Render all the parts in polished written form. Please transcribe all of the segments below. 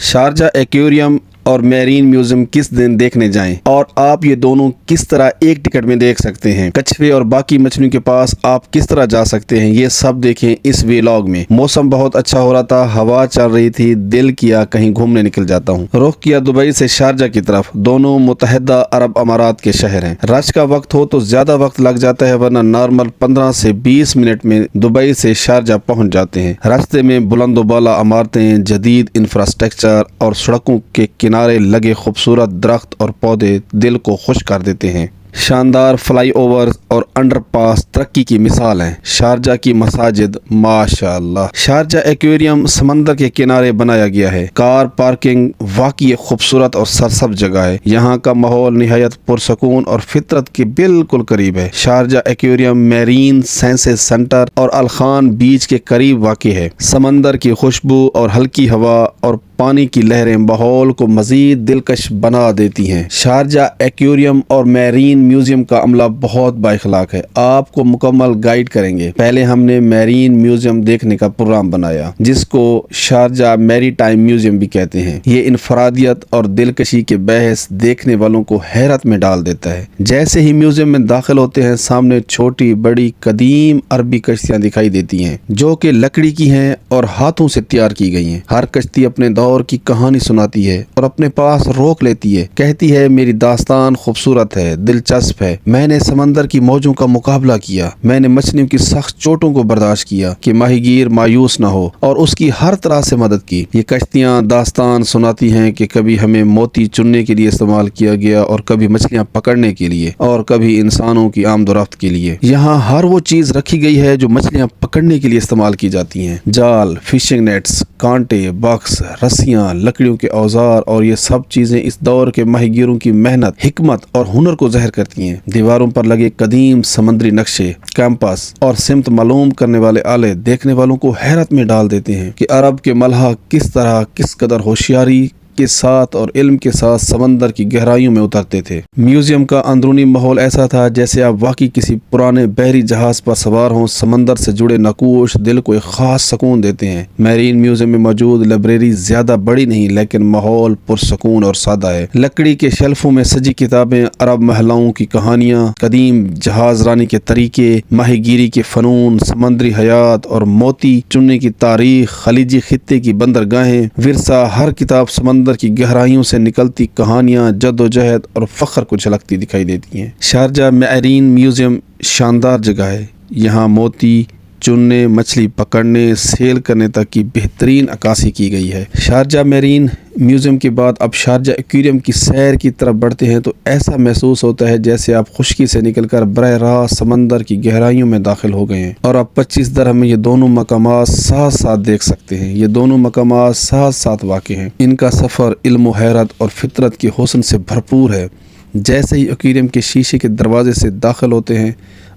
Sharjah aquarium اور marine museum کس دن دیکھنے جائیں اور آپ یہ دونوں کس طرح ایک ٹکٹ میں دیکھ سکتے ہیں، کچھوے اور باقی مچھلیوں کے پاس آپ کس طرح جا سکتے ہیں، یہ سب دیکھیں اس ویلاگ میں۔ موسم بہت اچھا ہو رہا تھا، ہوا چل رہی تھی، دل کیا کہیں گھومنے نکل جاتا ہوں۔ رخ کیا دبئی سے شارجہ کی طرف، دونوں متحدہ عرب امارات کے شہر ہیں۔ رش کا وقت ہو تو زیادہ وقت لگ جاتا ہے، ورنہ نارمل 15 سے 20 منٹ میں دبئی سے شارجہ پہنچ جاتے ہیں۔ راستے میں بلند و بالا عمارتیں، جدید انفراسٹرکچر اور سڑکوں کے کنارے لگے خوبصورت درخت اور پودے دل کو خوش کر دیتے ہیں۔ شاندار فلائی اوورز اور انڈر پاس ترقی کی مثال ہیں۔ شارجہ کی مساجد ماشاءاللہ۔ شارجہ ایکویریم سمندر کے کنارے بنایا گیا ہے۔ کار پارکنگ واقعی خوبصورت اور سرسبز جگہ ہے۔ یہاں کا ماحول نہایت پرسکون اور فطرت کے بالکل قریب ہے۔ Sharjah aquarium marine sciences centre اور الخان بیچ کے قریب واقع ہے۔ سمندر کی خوشبو اور ہلکی ہوا اور پانی کی لہریں ماحول کو مزید دلکش بنا دیتی ہیں۔ شارجہ ایکویریم اور میرین میوزیم کا عملہ بہت با اخلاق ہے، آپ کو مکمل گائیڈ کریں گے۔ پہلے ہم نے میرین میوزیم دیکھنے کا پروگرام بنایا، جس کو شارجہ میری ٹائم میوزیم بھی کہتے ہیں۔ یہ انفرادیت اور دلکشی کے بحث دیکھنے والوں کو حیرت میں ڈال دیتا ہے۔ جیسے ہی میوزیم میں داخل ہوتے ہیں، سامنے چھوٹی بڑی قدیم عربی کشتیاں دکھائی دیتی ہیں، جو کہ لکڑی کی ہیں اور ہاتھوں سے تیار کی گئی ہیں۔ ہر کشتی اپنے دور کی کہانی سناتی ہے اور اپنے پاس روک لیتی ہے، کہتی ہے میری داستان خوبصورت ہے، دلچسپ ہے، میں نے سمندر کی موجوں کا مقابلہ کیا، میں نے مچھلیوں کی سخت چوٹوں کو برداشت کیا کہ ماہی گیر مایوس نہ ہو، اور اس کی ہر طرح سے مدد کی۔ یہ کشتیاں داستان سناتی ہیں کہ کبھی ہمیں موتی چننے کے لیے استعمال کیا گیا، اور کبھی مچھلیاں پکڑنے کے لیے، اور کبھی انسانوں کی آمد و رفت کے لیے۔ یہاں ہر وہ چیز رکھی گئی ہے جو مچھلیاں پکڑنے کے لیے استعمال کی جاتی ہیں: جال، فشنگ نیٹس، کانٹے، باکس، رسیاں، لکڑیوں کے اوزار، اور یہ سب چیزیں اس دور کے ماہی گیروں کی محنت، حکمت اور ہنر کو ظاہر کرتی ہیں۔ دیواروں پر لگے قدیم سمندری نقشے، کیمپس اور سمت معلوم کرنے والے آلے دیکھنے والوں کو حیرت میں ڈال دیتے ہیں کہ عرب کے ملاح کس قدر ہوشیاری کے ساتھ اور علم کے ساتھ سمندر کی گہرائیوں میں اترتے تھے۔ میوزیم کا اندرونی ماحول ایسا تھا جیسے آپ واقعی کسی پرانے بحری جہاز پر سوار ہوں۔ سمندر سے جڑے نقوش دل کو ایک خاص سکون دیتے ہیں۔ میرین میوزیم میں موجود لائبریری زیادہ بڑی نہیں، لیکن ماحول پرسکون اور سادہ ہے۔ لکڑی کے شیلفوں میں سجی کتابیں، عرب محلاؤں کی کہانیاں، قدیم جہاز رانی کے طریقے، ماہی گیری کے فنون، سمندری حیات اور موتی چننے کی تاریخ، خلیجی خطے کی بندرگاہیں، ورثہ۔ ہر کتاب سمندر کی گہرائیوں سے نکلتی کہانیاں، جدوجہد اور فخر کو جھلکتی دکھائی دیتی ہیں۔ شارجہ میرین میوزیم شاندار جگہ ہے۔ یہاں موتی چننے، مچھلی پکڑنے، سیل کرنے تک کی بہترین عکاسی کی گئی ہے۔ شارجہ میرین میوزیم کے بعد اب شارجہ ایکویریم کی سیر کی طرف بڑھتے ہیں تو ایسا محسوس ہوتا ہے جیسے آپ خشکی سے نکل کر براہ راست سمندر کی گہرائیوں میں داخل ہو گئے ہیں، اور اب 25 درہم میں یہ دونوں مقامات ساتھ ساتھ دیکھ سکتے ہیں۔ یہ دونوں مقامات ساتھ ساتھ واقع ہیں۔ ان کا سفر علم و حیرت اور فطرت کے حسن سے بھرپور ہے۔ جیسے ہی ایکویریم کے شیشے کے دروازے سے داخل ہوتے ہیں،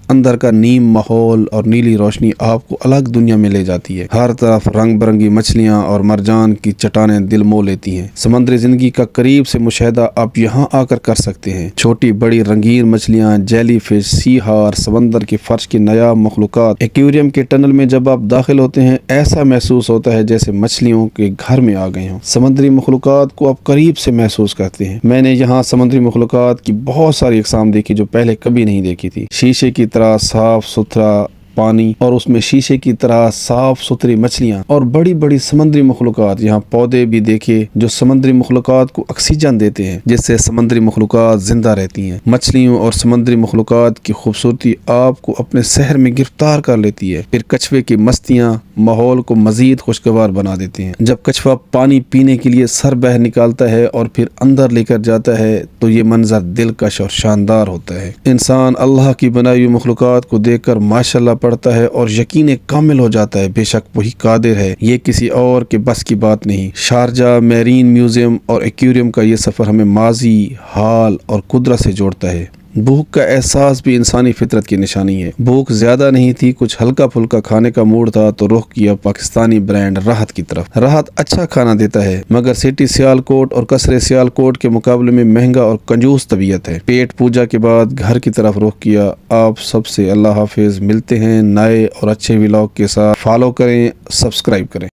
اندر کا نیم ماحول اور نیلی روشنی آپ کو الگ دنیا میں لے جاتی ہے۔ ہر طرف رنگ برنگی مچھلیاں اور مرجان کی چٹانیں دل مو لیتی ہیں۔ سمندری زندگی کا قریب سے مشاہدہ آپ یہاں آ کر سکتے ہیں۔ چھوٹی بڑی رنگین مچھلیاں، جیلی فش، سی ہار، سمندر کے فرش کی نایاب مخلوقات۔ ایکویریم کے ٹنل میں جب آپ داخل ہوتے ہیں، ایسا محسوس ہوتا ہے جیسے مچھلیوں کے گھر میں آ گئے ہوں۔ سمندری مخلوقات کو آپ قریب سے محسوس کرتے ہیں۔ میں نے یہاں سمندری مخلوقات کی بہت ساری اقسام دیکھی جو پہلے کبھی نہیں دیکھی تھی۔ شیشے کی طرح صاف ستھرا پانی، اور اس میں شیشے کی طرح صاف ستھری مچھلیاں اور بڑی بڑی سمندری مخلوقات۔ یہاں پودے بھی دیکھے جو سمندری مخلوقات کو آکسیجن دیتے ہیں، جس سے سمندری مخلوقات زندہ رہتی ہیں۔ مچھلیوں اور سمندری مخلوقات کی خوبصورتی آپ کو اپنے سحر میں گرفتار کر لیتی ہے۔ پھر کچھوے کی مستیاں ماحول کو مزید خوشگوار بنا دیتے ہیں۔ جب کچھوا پانی پینے کے لیے سر باہر نکالتا ہے اور پھر اندر لے کر جاتا ہے تو یہ منظر دلکش اور شاندار ہوتا ہے۔ انسان اللہ کی بنائی ہوئی مخلوقات کو دیکھ کر ماشاءاللہ پڑھتا ہے اور یقین کامل ہو جاتا ہے، بے شک وہی قادر ہے، یہ کسی اور کے بس کی بات نہیں۔ شارجہ میرین میوزیم اور ایکویریم کا یہ سفر ہمیں ماضی، حال اور قدرت سے جوڑتا ہے۔ بھوک کا احساس بھی انسانی فطرت کی نشانی ہے۔ بھوک زیادہ نہیں تھی، کچھ ہلکا پھلکا کھانے کا موڈ تھا تو رخ کیا پاکستانی برانڈ راحت کی طرف۔ راحت اچھا کھانا دیتا ہے، مگر سٹی سیالکوٹ اور قصر سیالکوٹ کے مقابلے میں مہنگا اور کنجوس طبیعت ہے۔ پیٹ پوجا کے بعد گھر کی طرف رخ کیا۔ آپ سب سے اللہ حافظ، ملتے ہیں نئے اور اچھے ولاگ کے ساتھ۔ فالو کریں، سبسکرائب کریں۔